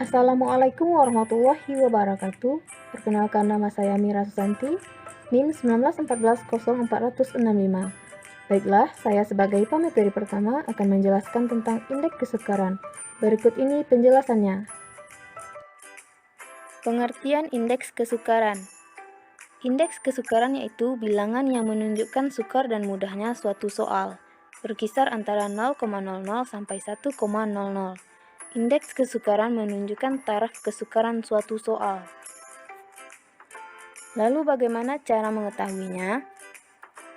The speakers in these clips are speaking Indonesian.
Assalamualaikum warahmatullahi wabarakatuh. Perkenalkan, nama saya Mira Susanti, NIM 1914045. Baiklah, saya sebagai pemateri pertama akan menjelaskan tentang indeks kesukaran. Berikut ini penjelasannya. Pengertian indeks kesukaran. Indeks kesukaran yaitu bilangan yang menunjukkan sukar dan mudahnya suatu soal, berkisar antara 0,00 sampai 1,00. Indeks kesukaran menunjukkan taraf kesukaran suatu soal. Lalu bagaimana cara mengetahuinya?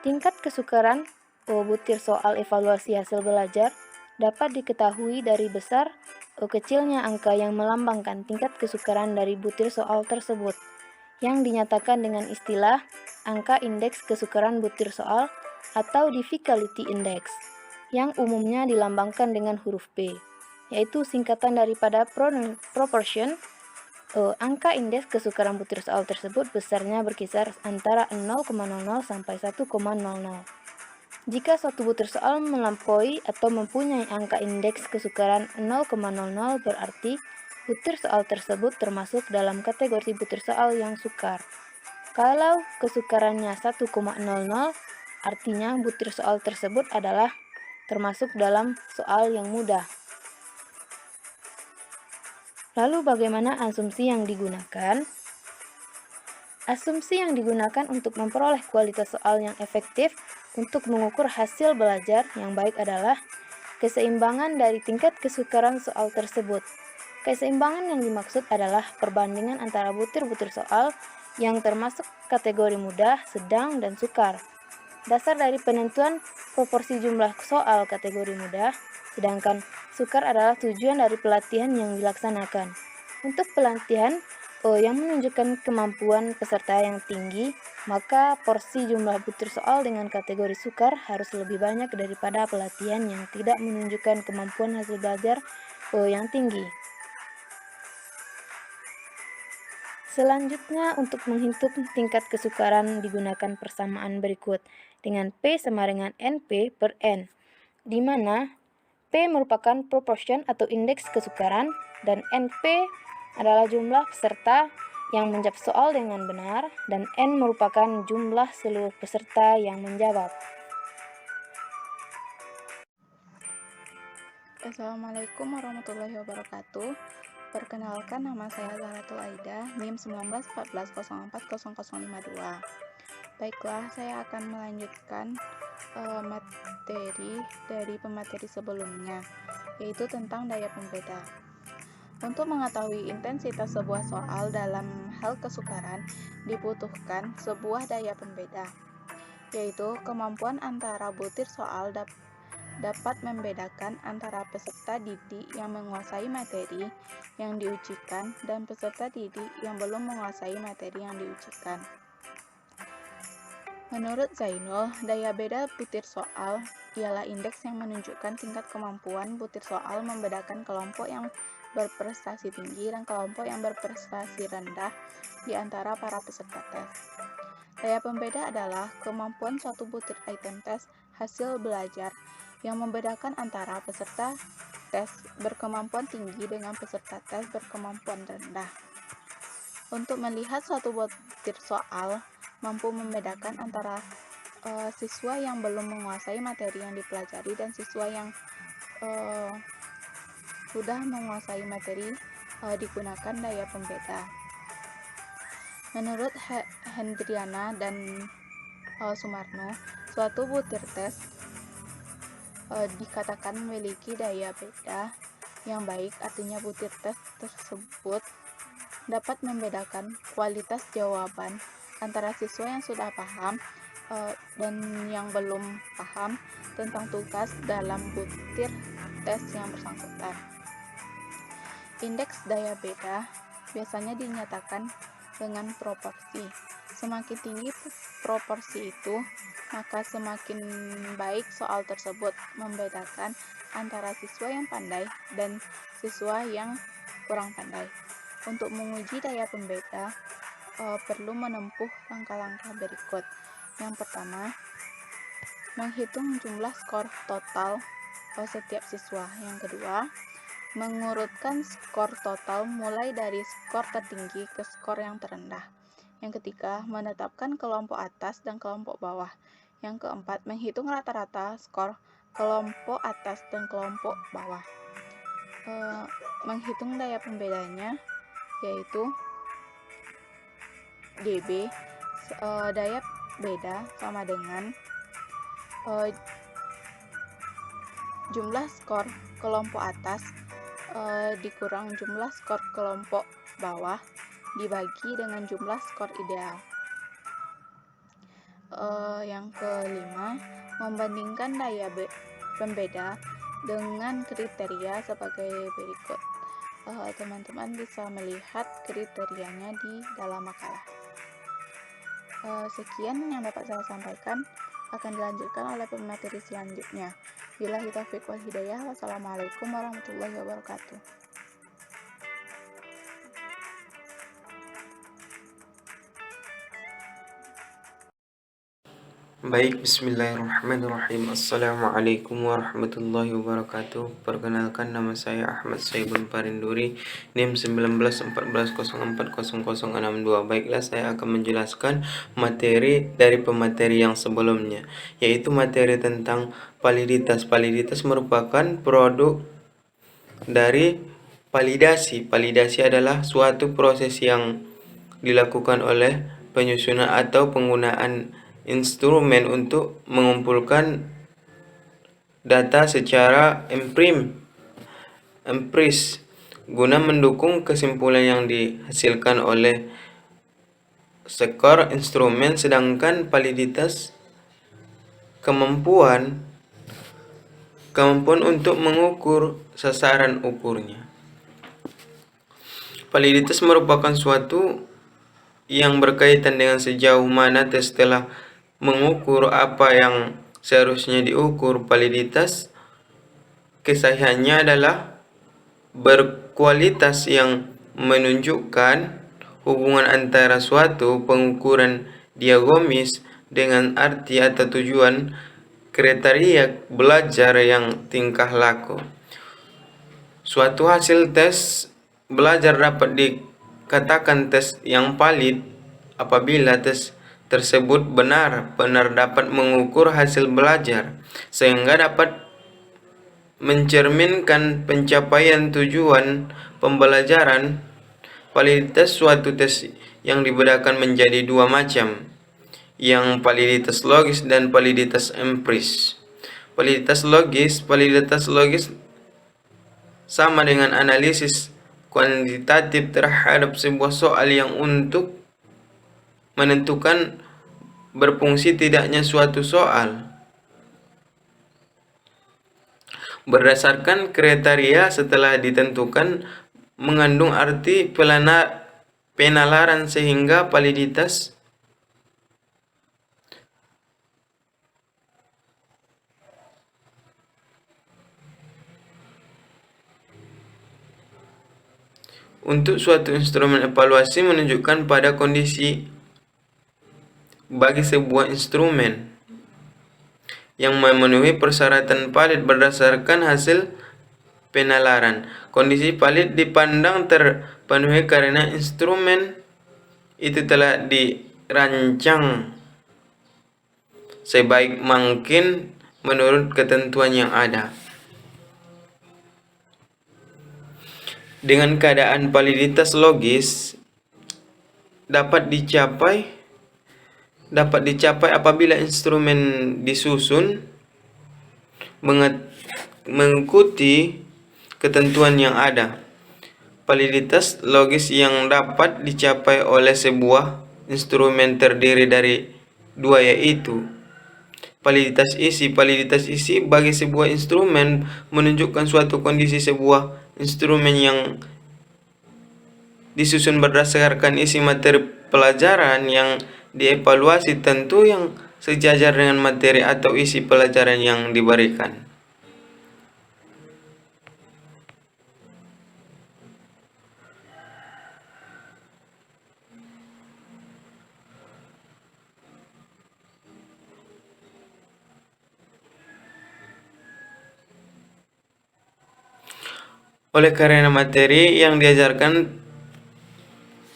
Tingkat kesukaran butir soal evaluasi hasil belajar dapat diketahui dari besar kecilnya angka yang melambangkan tingkat kesukaran dari butir soal tersebut, yang dinyatakan dengan istilah angka indeks kesukaran butir soal atau difficulty index, yang umumnya dilambangkan dengan huruf P, yaitu singkatan daripada proportion. Angka indeks kesukaran butir soal tersebut besarnya berkisar antara 0,00 sampai 1,00. Jika suatu butir soal melampaui atau mempunyai angka indeks kesukaran 0,00, berarti butir soal tersebut termasuk dalam kategori butir soal yang sukar. Kalau kesukarannya 1,00, artinya butir soal tersebut adalah termasuk dalam soal yang mudah. Lalu bagaimana asumsi yang digunakan? Asumsi yang digunakan untuk memperoleh kualitas soal yang efektif untuk mengukur hasil belajar yang baik adalah keseimbangan dari tingkat kesukaran soal tersebut. Keseimbangan yang dimaksud adalah perbandingan antara butir-butir soal yang termasuk kategori mudah, sedang, dan sukar. Dasar dari penentuan proporsi jumlah soal kategori mudah, sedangkan sukar adalah tujuan dari pelatihan yang dilaksanakan. Untuk pelatihan yang menunjukkan kemampuan peserta yang tinggi, maka porsi jumlah butir soal dengan kategori sukar harus lebih banyak daripada pelatihan yang tidak menunjukkan kemampuan hasil belajar yang tinggi. Selanjutnya, untuk menghitung tingkat kesukaran digunakan persamaan berikut dengan P sama dengan NP per N, di mana P merupakan proportion atau indeks kesukaran dan NP adalah jumlah peserta yang menjawab soal dengan benar dan N merupakan jumlah seluruh peserta yang menjawab. Assalamualaikum warahmatullahi wabarakatuh. Perkenalkan, nama saya Zahratul Aida, NIM 191404052. Baiklah, saya akan melanjutkan materi dari pemateri sebelumnya, yaitu tentang daya pembeda. Untuk mengetahui intensitas sebuah soal dalam hal kesukaran, dibutuhkan sebuah daya pembeda, yaitu kemampuan antara butir soal dapat membedakan antara peserta didik yang menguasai materi yang diujikan dan peserta didik yang belum menguasai materi yang diujikan. Menurut Zainul, daya beda butir soal ialah indeks yang menunjukkan tingkat kemampuan butir soal membedakan kelompok yang berprestasi tinggi dan kelompok yang berprestasi rendah di antara para peserta tes. Daya pembeda adalah kemampuan suatu butir item tes hasil belajar yang membedakan antara peserta tes berkemampuan tinggi dengan peserta tes berkemampuan rendah. Untuk melihat suatu butir soal mampu membedakan antara siswa yang belum menguasai materi yang dipelajari dan siswa yang sudah menguasai materi, digunakan daya pembeda. Menurut Hendriana dan Sumarno, suatu butir tes dikatakan memiliki daya beda yang baik, artinya butir tes tersebut dapat membedakan kualitas jawaban antara siswa yang sudah paham dan yang belum paham tentang tugas dalam butir tes yang bersangkutan. Indeks daya beda biasanya dinyatakan dengan proporsi. Semakin tinggi proporsi itu, maka semakin baik soal tersebut membedakan antara siswa yang pandai dan siswa yang kurang pandai. Untuk menguji daya pembeda, perlu menempuh langkah-langkah berikut. Yang pertama, menghitung jumlah skor total setiap siswa. Yang kedua, Mengurutkan skor total mulai dari skor tertinggi ke skor yang terendah. Yang ketiga, menetapkan kelompok atas dan kelompok bawah. Yang keempat, menghitung rata-rata skor kelompok atas dan kelompok bawah. Menghitung daya pembedanya, yaitu dB, daya beda sama dengan jumlah skor kelompok atas dikurang jumlah skor kelompok bawah dibagi dengan jumlah skor ideal. Yang kelima, membandingkan daya pembeda dengan kriteria sebagai berikut. Teman-teman bisa melihat kriterianya di dalam makalah. Sekian yang dapat saya sampaikan, akan dilanjutkan oleh pemateri selanjutnya. Billahi taufiq wal hidayah. Wassalamualaikum warahmatullahi wabarakatuh. Baik, bismillahirrahmanirrahim. Assalamualaikum warahmatullahi wabarakatuh. Perkenalkan, nama saya Ahmad Saibun Parinduri, NIM 1914040062. Baiklah, saya akan menjelaskan materi dari pemateri yang sebelumnya, yaitu materi tentang validitas. Validitas merupakan produk dari validasi. Validasi adalah suatu proses yang dilakukan oleh penyusunan atau penggunaan instrumen untuk mengumpulkan data secara empiris guna mendukung kesimpulan yang dihasilkan oleh skor instrumen. Sedangkan validitas kemampuan untuk mengukur sasaran ukurnya. Validitas merupakan suatu yang berkaitan dengan sejauh mana tes telah mengukur apa yang seharusnya diukur. Validitas kesahihannya adalah berkualitas yang menunjukkan hubungan antara suatu pengukuran diagonis dengan arti atau tujuan kriteria belajar yang tingkah laku. Suatu hasil tes belajar dapat dikatakan tes yang valid apabila tes tersebut benar dapat mengukur hasil belajar sehingga dapat mencerminkan pencapaian tujuan pembelajaran. Validitas suatu tes yang dibedakan menjadi dua macam, yang validitas logis dan validitas empiris. Validitas logis sama dengan analisis kuantitatif terhadap sebuah soal yang untuk menentukan berfungsi tidaknya suatu soal berdasarkan kriteria setelah ditentukan mengandung arti penalaran sehingga validitas untuk suatu instrumen evaluasi menunjukkan pada kondisi bagi sebuah instrumen yang memenuhi persyaratan valid berdasarkan hasil penalaran. Kondisi valid dipandang terpenuhi karena instrumen itu telah dirancang sebaik mungkin menurut ketentuan yang ada. Dengan keadaan validitas logis dapat dicapai apabila instrumen disusun mengikuti ketentuan yang ada. Validitas logis yang dapat dicapai oleh sebuah instrumen terdiri dari dua, yaitu validitas isi. Validitas isi bagi sebuah instrumen menunjukkan suatu kondisi sebuah instrumen yang disusun berdasarkan isi materi pelajaran yang dievaluasi tentu yang sejajar dengan materi atau isi pelajaran yang diberikan. Oleh karena materi yang diajarkan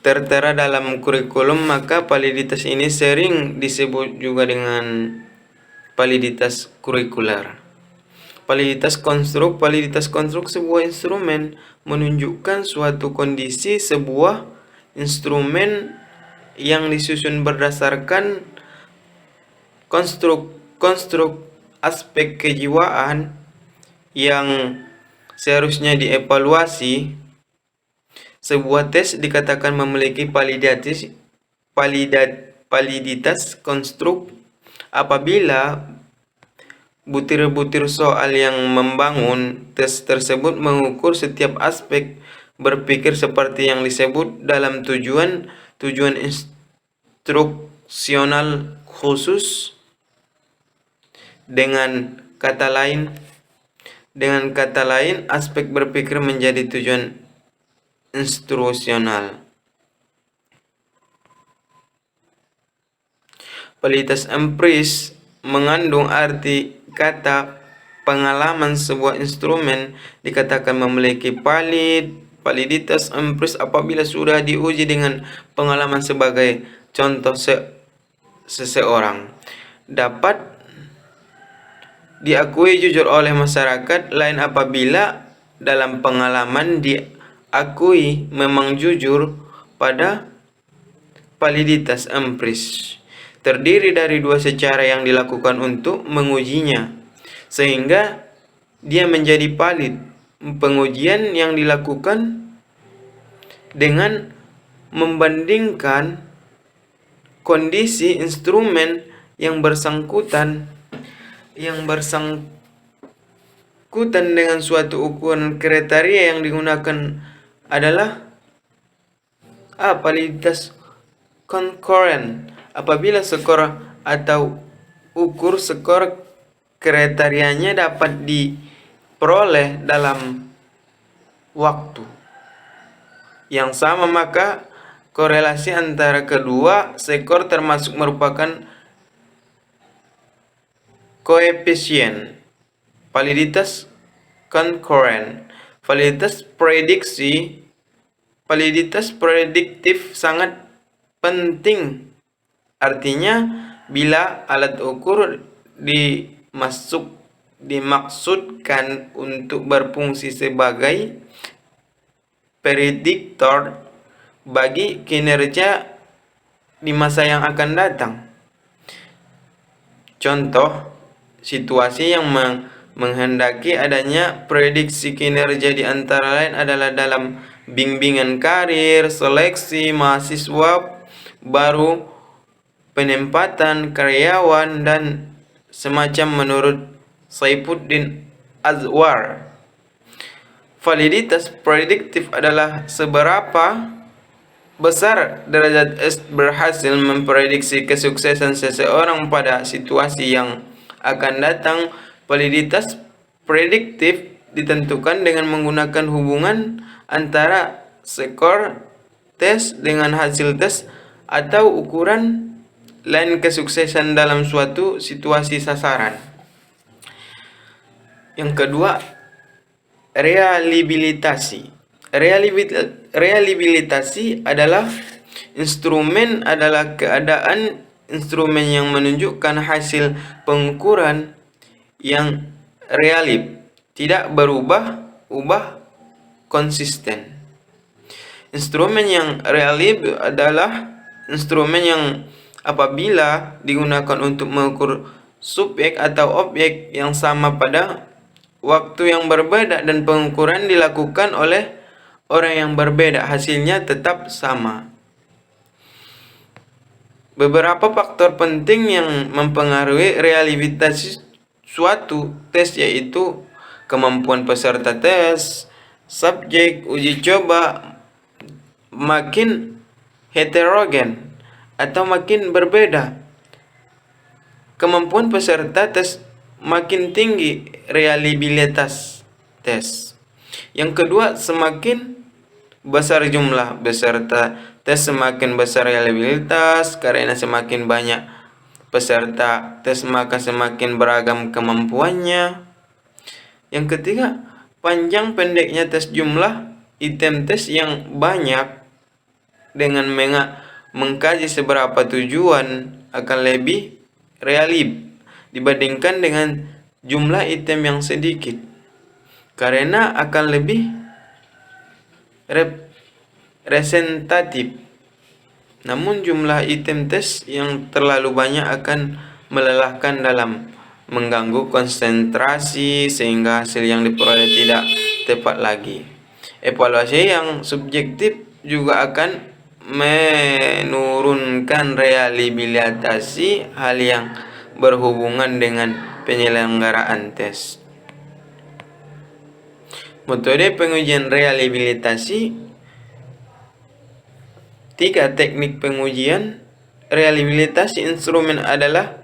tertera dalam kurikulum, maka validitas ini sering disebut juga dengan validitas kurikuler. Validitas konstruk sebuah instrumen menunjukkan suatu kondisi sebuah instrumen yang disusun berdasarkan konstruk aspek kejiwaan yang seharusnya dievaluasi. Sebuah tes dikatakan memiliki validitas konstruk apabila butir-butir soal yang membangun tes tersebut mengukur setiap aspek berpikir seperti yang disebut dalam tujuan instruksional khusus. Dengan kata lain, aspek berpikir menjadi tujuan instruksional. Validitas empiris mengandung arti kata pengalaman. Sebuah instrumen dikatakan memiliki validitas empiris apabila sudah diuji dengan pengalaman. Sebagai contoh, seseorang dapat diakui jujur oleh masyarakat lain apabila dalam pengalaman diakui memang jujur. Pada validitas empiris terdiri dari dua cara yang dilakukan untuk mengujinya, sehingga dia menjadi valid. Pengujian yang dilakukan dengan membandingkan kondisi instrumen yang bersangkutan dengan suatu ukuran kriteria yang digunakan adalah validitas concurrent. Apabila skor atau ukur skor kriterianya dapat diperoleh dalam waktu yang sama, maka korelasi antara kedua skor termasuk merupakan koefisien. Validitas concurrent. Validitas prediktif sangat penting. Artinya, bila alat ukur dimaksudkan untuk berfungsi sebagai prediktor bagi kinerja di masa yang akan datang. Contoh situasi yang menghendaki adanya prediksi kinerja di antara lain adalah dalam bimbingan karir, seleksi mahasiswa baru, penempatan karyawan, dan semacam. Menurut Saifuddin Azwar, validitas prediktif adalah seberapa besar derajat berhasil memprediksi kesuksesan seseorang pada situasi yang akan datang. Validitas prediktif ditentukan dengan menggunakan hubungan antara skor tes dengan hasil tes atau ukuran lain kesuksesan dalam suatu situasi sasaran. Yang kedua, reliabilitasi. Reliabilitasi adalah keadaan instrumen yang menunjukkan hasil pengukuran yang reliable, tidak berubah-ubah, konsisten. Instrumen yang reliable adalah instrumen yang apabila digunakan untuk mengukur subjek atau objek yang sama pada waktu yang berbeda dan pengukuran dilakukan oleh orang yang berbeda, hasilnya tetap sama. Beberapa faktor penting yang mempengaruhi reliabilitas suatu tes yaitu kemampuan peserta tes, subjek uji coba makin heterogen atau makin berbeda. Kemampuan peserta tes makin tinggi, reliabilitas tes. Yang kedua, semakin besar jumlah peserta tes semakin besar reliabilitas, karena semakin banyak peserta tes maka semakin beragam kemampuannya. Yang ketiga, panjang pendeknya tes jumlah item tes yang banyak dengan mengkaji seberapa tujuan akan lebih realib dibandingkan dengan jumlah item yang sedikit, karena akan lebih representatif. Namun jumlah item tes yang terlalu banyak akan melelahkan dalam mengganggu konsentrasi sehingga hasil yang diperoleh tidak tepat lagi. Evaluasi yang subjektif juga akan menurunkan reliabilitas hal yang berhubungan dengan penyelenggaraan tes. Metode pengujian reliabilitas. 3 teknik pengujian reliabilitas instrumen adalah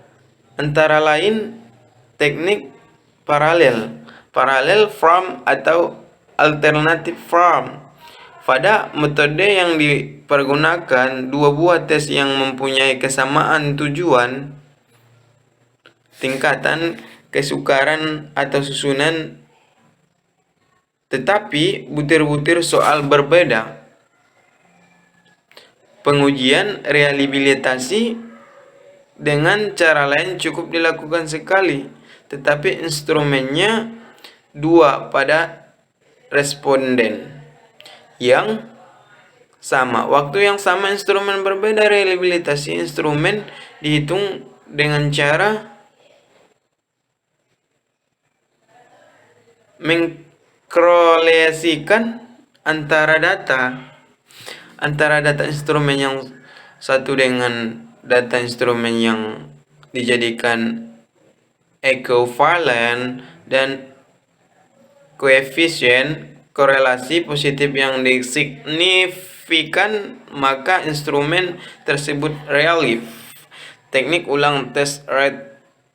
antara lain teknik paralel from atau alternative from. Pada metode yang dipergunakan dua buah tes yang mempunyai kesamaan tujuan, tingkatan kesukaran atau susunan, tetapi butir-butir soal berbeda. Pengujian reliabilitas dengan cara lain cukup dilakukan sekali, tetapi instrumennya 2 pada responden yang sama. Waktu yang sama, instrumen berbeda. Reliabilitas instrumen dihitung dengan cara mengkorelasikan antara data instrumen yang satu dengan data instrumen yang dijadikan equivalent dan koefisien korelasi positif yang signifikan, maka instrumen tersebut reliable. Teknik ulang tes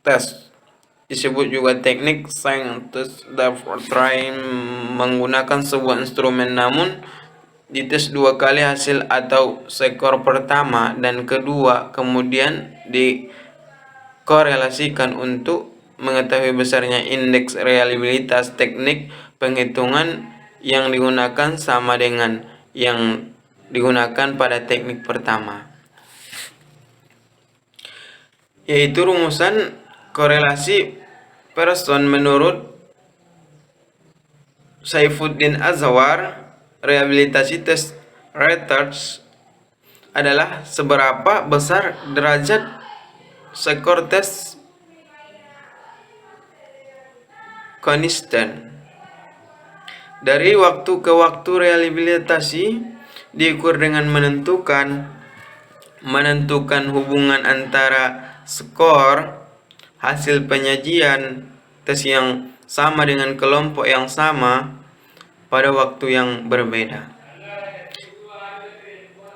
test disebut juga teknik scientist trying, menggunakan sebuah instrumen namun dites 2 kali hasil atau skor pertama dan kedua kemudian dikorelasikan untuk mengetahui besarnya indeks reliabilitas. Teknik penghitungan yang digunakan sama dengan yang digunakan pada teknik pertama, yaitu rumusan korelasi Pearson. Menurut Saifuddin Azhar, reliability test research adalah seberapa besar derajat skor tes konsisten. Dari waktu ke waktu reliabilitas diukur dengan menentukan hubungan antara skor hasil penyajian tes yang sama dengan kelompok yang sama pada waktu yang berbeda.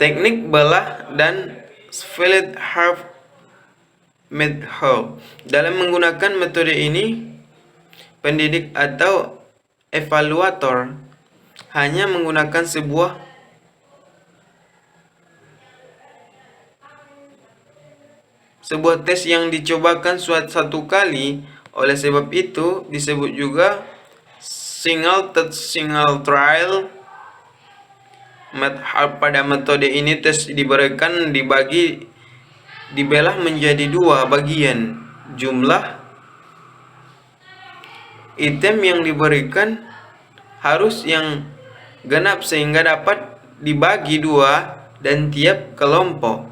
Teknik belah dan split half method. Dalam menggunakan metode ini, pendidik atau evaluator hanya menggunakan sebuah tes yang dicobakan satu kali. Oleh sebab itu disebut juga single trial method. Pada metode ini tes dibelah menjadi 2 bagian. Jumlah item yang diberikan harus yang genap sehingga dapat dibagi 2 dan tiap kelompok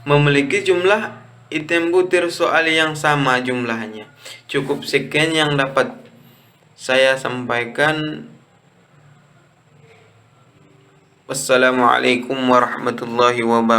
memiliki jumlah item butir soal yang sama jumlahnya. Cukup sekian yang dapat saya sampaikan. Wassalamualaikum warahmatullahi wabarakatuh.